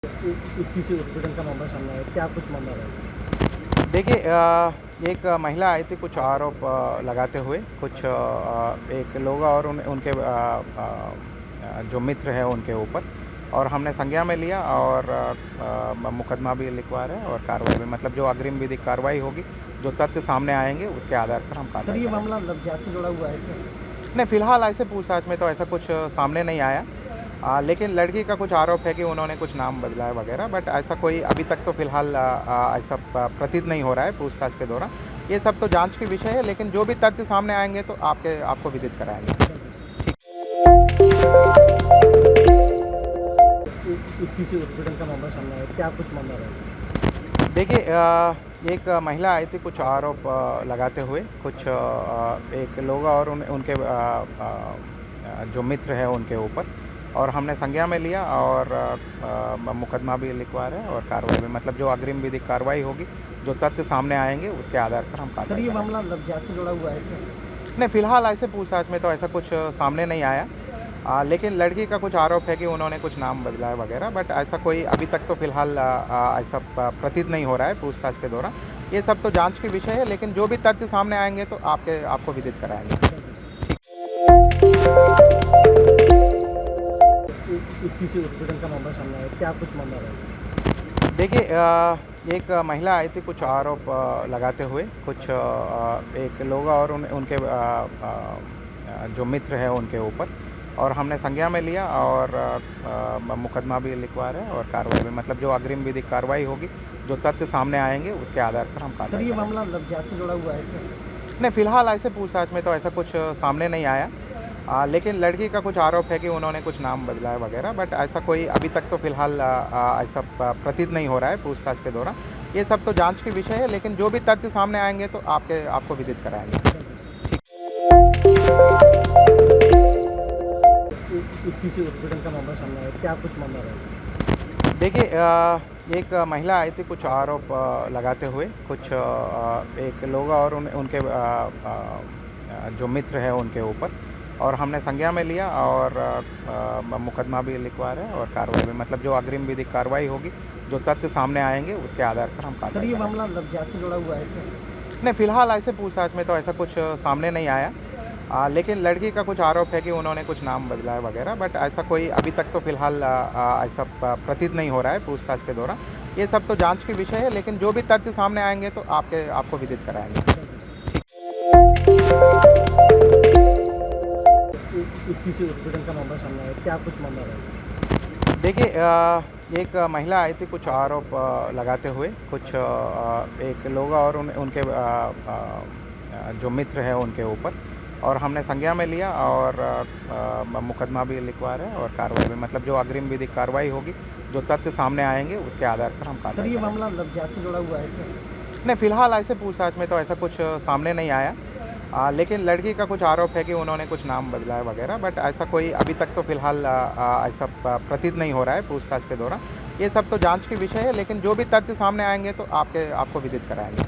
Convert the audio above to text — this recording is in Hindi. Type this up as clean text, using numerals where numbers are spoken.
किसी हॉस्पिटल का मामला सामने आया, क्या कुछ मामला रहा? देखिए एक महिला आई थी कुछ आरोप लगाते हुए कुछ एक लोग और उनके जो मित्र हैं उनके ऊपर, और हमने संज्ञान में लिया और मुकदमा भी लिखवा रहे हैं और कार्रवाई भी, मतलब जो अग्रिम विधिक कार्रवाई होगी, जो तथ्य सामने आएंगे उसके आधार पर हम सर, कार्रवाई ये करेंगे। मामला लव जिहाद से जुड़ा हुआ है क्या? नहीं, फिलहाल ऐसे पूछताछ में तो ऐसा कुछ सामने नहीं आया। लेकिन लड़की का कुछ आरोप है कि उन्होंने कुछ नाम बदला है वगैरह, बट ऐसा कोई अभी तक तो फिलहाल ऐसा प्रतीत नहीं हो रहा है पूछताछ के दौरान। ये सब तो जांच की विषय है, लेकिन जो भी तथ्य सामने आएंगे तो आपको विदित कराएंगे। किसी हॉस्पिटल का मामला सामने आया, क्या कुछ मामला रहा? देखिए एक महिला आई थी कुछ आरोप लगाते हुए कुछ एक लोग और उनके जो मित्र हैं उनके ऊपर, और हमने संज्ञान में लिया और मुकदमा भी लिखवा रहे हैं और कार्रवाई भी, मतलब जो अग्रिम विधिक कार्रवाई होगी, जो तथ्य सामने आएंगे उसके आधार पर हम सर, कार्रवाई ये करेंगे। मामला लव जिहाद से जुड़ा हुआ है क्या? नहीं, फिलहाल ऐसे पूछताछ में तो ऐसा कुछ सामने नहीं आया। लेकिन लड़की का कुछ आरोप है कि उन्होंने कुछ नाम बदला है वगैरह, बट ऐसा कोई अभी तक तो फिलहाल ऐसा प्रतीत नहीं हो रहा है पूछताछ के दौरान। ये सब तो जांच की विषय है, लेकिन जो भी तथ्य सामने आएंगे तो आपको विदित कराएंगे। किसी हॉस्पिटल का मामला सामने आया, क्या कुछ मामला रहा? देखिए एक महिला आई थी कुछ आरोप लगाते हुए कुछ एक लोग और उनके जो मित्र हैं उनके ऊपर, और हमने संज्ञान में लिया और मुकदमा भी लिखवा रहे हैं और कार्रवाई भी, मतलब जो अग्रिम विधिक कार्रवाई होगी, जो तथ्य सामने आएंगे उसके आधार पर हम सर, कार्रवाई ये करेंगे। मामला लव जिहाद से जुड़ा हुआ है क्या? नहीं, फिलहाल ऐसे पूछताछ में तो ऐसा कुछ सामने नहीं आया। लेकिन लड़की का कुछ आरोप है कि उन्होंने कुछ नाम बदला है वगैरह, बट ऐसा कोई अभी तक तो फिलहाल ऐसा प्रतीत नहीं हो रहा है पूछताछ के दौरान। ये सब तो जांच की विषय है, लेकिन जो भी तथ्य सामने आएंगे तो आपको विदित कराएंगे। किसी हॉस्पिटल का मामला सामने आया, क्या कुछ मामला रहा? देखिए एक महिला आई थी कुछ आरोप लगाते हुए कुछ एक लोग और उनके जो मित्र हैं उनके ऊपर, और हमने संज्ञान में लिया और मुकदमा भी लिखवा रहे हैं और कार्रवाई भी, मतलब जो अग्रिम विधिक कार्रवाई होगी, जो तथ्य सामने आएंगे उसके आधार पर हम सर, कार्रवाई ये करेंगे। मामला लव जिहाद से जुड़ा हुआ है क्या? नहीं, फिलहाल ऐसे पूछताछ में तो ऐसा कुछ सामने नहीं आया। लेकिन लड़की का कुछ आरोप है कि उन्होंने कुछ नाम बदला है वगैरह, बट ऐसा कोई अभी तक तो फिलहाल ऐसा प्रतीत नहीं हो रहा है पूछताछ के दौरान। ये सब तो जांच की विषय है, लेकिन जो भी तथ्य सामने आएंगे तो आपको विदित कराएंगे। किसी हॉस्पिटल का मामला सामने आया, क्या कुछ मामला रहा? देखिए एक महिला आई थी कुछ आरोप लगाते हुए कुछ एक लोग और उनके जो मित्र हैं उनके ऊपर, और हमने संज्ञान में लिया और मुकदमा भी लिखवा रहे हैं और कार्रवाई भी, मतलब जो अग्रिम विधिक कार्रवाई होगी, जो तथ्य सामने आएंगे उसके आधार पर हम सर, कार्रवाई ये करेंगे। मामला लव जिहाद से जुड़ा हुआ है क्या? नहीं, फिलहाल ऐसे पूछताछ में तो ऐसा कुछ सामने नहीं आया। लेकिन लड़की का कुछ आरोप है कि उन्होंने कुछ नाम बदला है वगैरह, बट ऐसा कोई अभी तक तो फिलहाल ऐसा प्रतीत नहीं हो रहा है पूछताछ के दौरान। ये सब तो जांच की विषय है, लेकिन जो भी तथ्य सामने आएंगे तो आपको विदित कराएंगे।